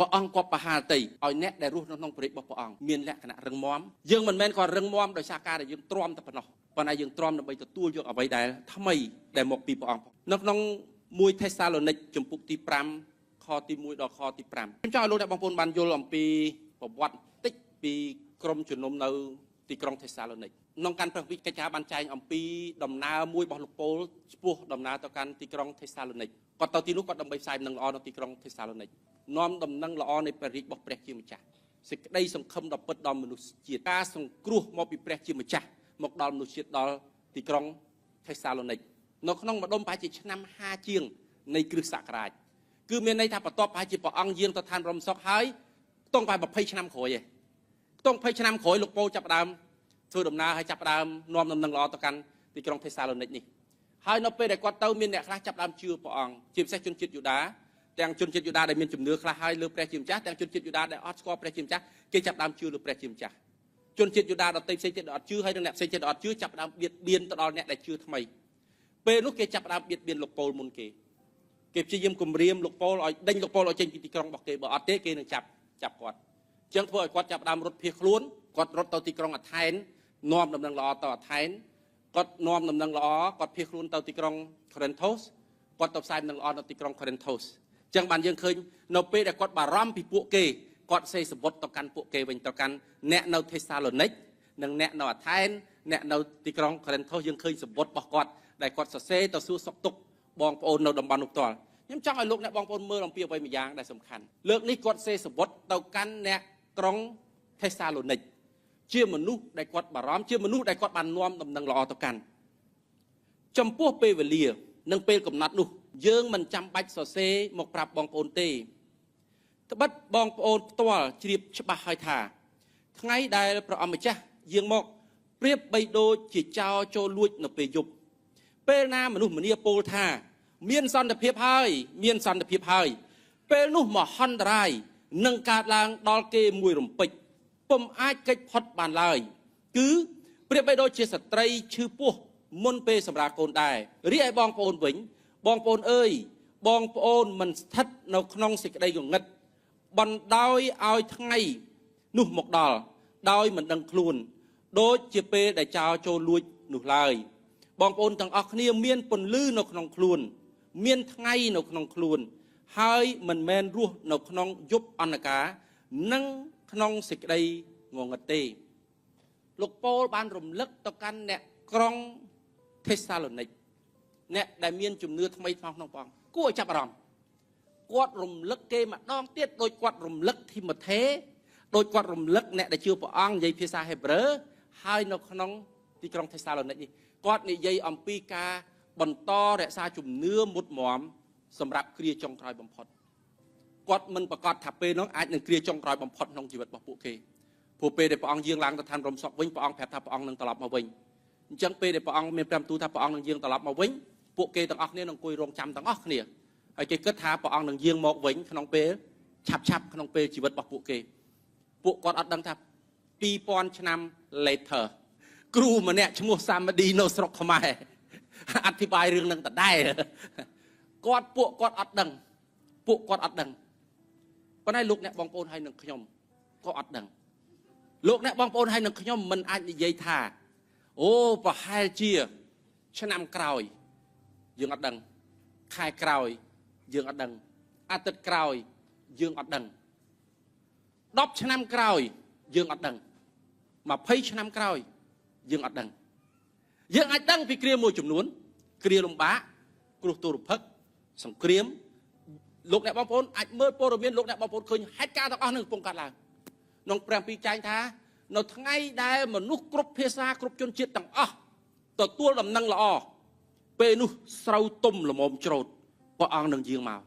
ព្រះអង្គក៏ប្រហារតីឲ្យអ្នកដែលរស់នៅក្នុងព្រះរាជរបស់ព្រះអង្គមានលក្ខណៈរឹងមាំយើងមិនមែនក៏រឹងមាំដោយសារការដែលយើងទ្រាំតែប៉ុណ្ណោះប៉ុន្តែយើងទ្រាំដើម្បីទទួលយកអ្វីដែលថ្មីដែលមកពីព្រះអង្គនៅក្នុង1 ថេសាឡូនីកជំពូកទី5ខទី1ដល់ខទី5ខ្ញុំចង់ឲ្យលោកអ្នកបងប្អូនបានយល់អំពីប្រវត្តិតិចពីក្រុមជំនុំនៅទីក្រុងថេសាឡូនីកក្នុងការប្រឹងប្រែងកិច្ចការបានចែងអំពីដំណើរមួយរបស់លោកប៉ូលឆ្ពោះដំណើរទៅកាន់ទីក្រុងថេសាឡូនីកគាត់ទៅទីនោះគាត់ដើម្បីផ្សាយដំណឹងល្អនៅទីក្រុងថេសាឡូនីកនាំដំណឹងល្អនៃព្រះរាជរបស់ព្រះជាម្ចាស់សេចក្តីសង្ឃឹមដ៏ពិតដល់មនុស្សជាតិការសង្គ្រោះមកពីព្រះជាម្ចាស់មកដល់មនុស្សជាតិដល់ទីក្រុងថេសាឡូនីកនៅក្នុងម្ដុំប្រហែលជាឆ្នាំ50ជាងនៃគ្រិស្តសករាជគឺមានន័យថាបន្ទាប់ប្រហែលជាព្រះអង្គយាងទៅឋានរំសុកហើយខ្ទង់ប្រហែល20ឆ្នាំក្រោយឯងខ្ទង់20ឆ្នាំក្រោយលោកប៉ូលចាប់ផ្ដើមធ្វើដំណើរហើយចាប់ផ្ដើមនាំដំណឹងល្អទៅកាន់ទីក្រុងថេសាឡូនីកនេះហើយនៅពេលដែលគាត់ទៅមានអ្នកខ្លះចាប់ផ្ដើមជឿព្រះអង្គជាពិសេសជនជាតិយូដាទាំងជនជាតិយូដាដែលមានជំនឿខ្លះហើយលើព្រះជាម្ចាស់ទាំងជនជាតិយូដាដែលអត់ស្គាល់ព្រះជាម្ចាស់គេចាប់ផ្ដើមជឿលើព្រះជាម្ចាស់ជនជាតិយូដាដទៃផ្សេងទៀតដែលអត់ជឿហើយនិងអ្នកផ្សេងទៀតដែលអត់ជឿចាប់ផ្ដើមបៀតបៀនទៅដល់អ្នកដែលជឿថ្មីពេលនោះគេចាប់ផ្ដើមបៀតបៀនលោកប៉ូលមុនគេព្យាយាមគំរាមលោកប៉ូលឲ្យដេញលោកប៉ូលឲ្យចេញពីទីក្រុងរបស់គេបើអត់ទេគេនឹងចាប់គាត់អញ្ចឹងធ្វើឲ្យគាត់ចាប់ផ្ដើមរត់ភៀសខ្លួនគាត់រត់ទៅទីក្រុងអាថែននាំដំណឹងល្អទៅអាថែនគាត់នាំដំណឹងល្អគាត់ភៀសខ្លួនទៅទីក្រុងកូរិនថូសគាត់ទៅផ្សាយដំណឹងល្អនៅទីក្រុងកូរិនថូសអញ្ចឹងបានយើងឃើញនៅពេលដែលគាត់បារម្ភពីពួកគេគាត់សេសវត្តទៅកាន់ពួកគេវិញទៅកាន់អ្នកនៅថេសាឡូនីកនិងអ្នកនៅអាថែនអ្នកនៅទីក្រុងកូរិនថូសយើងឃើញសវត្តរបស់គាត់ដែលគាត់សរសេរទៅសួរសុខទុក្ខបងប្អូននៅតំបន់នោះផ្ទាល់ខ្ញុំចង់ឲ្យលោកអ្នកបងប្អូនមើលអំពីអ្វីមួយយ៉ាងដែលសំខាន់លើកនេះគាត់សេសវត្តទៅកាន់អ្នកក្រុងថេសាឡូនីកជាមនុស្សដែលគាត់បារម្ភជាមនុស្សដែលគាត់បាននាំដំណឹងល្អទៅកាន់ចំពោះពេលវេលានិងពេលកំណត់នោះយើងមិនចាំបាច់សរសេរមកប្រាប់បងប្អូនទេត្បិតបងប្អូនផ្ទាល់ជ្រាបច្បាស់ហើយថាថ្ងៃដែលព្រះអង្គម្ចាស់យាងមកប្រៀបបីដូចជាចោរចូលលួចនៅពេលយប់ពេលណាមនុស្សម្នាពោលថាមានសន្តិភាពហើយពេលនោះមហន្តរាយនឹងកើតឡើងដល់គេមួយរំពេចពុំអាចកិច្ចផុតបានឡើយគឺប្រៀបបីដូចជាស្ត្រីឈឺពោះមុនពេលសម្រាលកូនដែររីឯបងប្អូនវិញបងប្អូនអើយបងប្អូនមិនស្ថិតនៅក្នុងសេចក្តីងងឹតបណ្ដោយឲ្យថ្ងៃនោះមកដល់ដោយមិនដឹងខ្លួនដូចជាពេលដែលចោរចូលលួចនោះឡើយបងប្អូនទាំងអស់គ្នាមានពន្លឺនៅក្នុងខ្លួនមានថ្ងៃនៅក្នុងខ្លួនហើយមិនមែនរស់នៅក្នុងយប់អន្ធការនិងក្នុងសេចក្តីងងឹតទេលោកប៉ូលបានរំលឹកទៅកាន់អ្នកក្រុងថេសាឡូនីកអ្នកដែលមានជំនឿថ្មីក្នុងព្រះអង្គគួរឲ្យចាប់អារម្មណ៍គាត់រំលឹកគេម្ដងទៀតដោយគាត់រំលឹកធីម៉ូថេដោយគាត់រំលឹកអ្នកដែលជឿព្រះអង្គនិយាយភាសាហេប្រឺហើយនៅក្នុងទីក្រុងថេសាឡូនីកនេះគាត់និយាយអំពីការបន្តរក្សាជំនឿមុតមមសម្រាប់គ្រាចុងក្រោយបំផុតគាត់មិនប្រកាសថាពេលនោះអាចនឹងគ្រាចុងក្រោយបំផុតក្នុងជីវិតរបស់ពួកគេព្រោះពេលដែលព្រះអង្គយាងឡើងទៅឋានរំសុកវិញព្រះអង្គប្រាប់ថាព្រះអង្គនឹងត្រឡប់មកវិញអញ្ចឹងពេលដែលព្រះអង្គមានព្រះបន្ទូលថាព្រះអង្គនឹងយាងត្រឡប់មកវិញពួកគេទាំងអស់គ្នានឹងអង្គុយរងចាំទាំងអស់គ្នាហើយគេគិតថាព្រះអង្គនឹងយាងមកវិញក្នុងពេលឆាប់ក្នុងពេលជីវិតរបស់ពួកគេពួកគាត់អត់ដឹងថា2000ឆ្នាំ later គ្រូម្នាក់ឈ្មោះសាម៉ាឌីនៅស្រុកខ្មែរអធិប្បាយរឿងនឹងដដែលពួកគាត់អត់ដឹងប៉ុន្តែលោកអ្នកបងប្អូនហើយនឹងខ្ញុំក៏អត់ដឹងលោកអ្នកបងប្អូនហើយនឹងខ្ញុំមិនអាចនិយាយថាអូប្រហែលជាឆ្នាំក្រោយយើងអត់ដឹងខែក្រោយយើងអត់ដឹងអាទិត្យក្រោយយើងអត់ដឹង10ឆ្នាំក្រោយយើងអត់ដឹង20ឆ្នាំក្រោយយើងអត់ដឹងយើងអាចដឹងពីគ្រាមួយចំនួនគ្រាលំបាកគ្រោះទុរភិក្សសង្គ្រាមលោកអ្នកបងប្អូនអាចមើលព័ត៌មានលោកអ្នកបងប្អូនឃើញហេតុការណ៍ទាំងអស់នឹងកំពុងកើតឡើងក្នុងព្រះគម្ពីរចែងថានៅថ្ងៃដែលមនុស្សគ្រប់ភាសាគ្រប់ជនជាតិទាំងអស់ទទួលដំណឹងល្អពេលនោះស្រូវទុំល្មមច្រូតព្រះអង្គនឹងយាងមក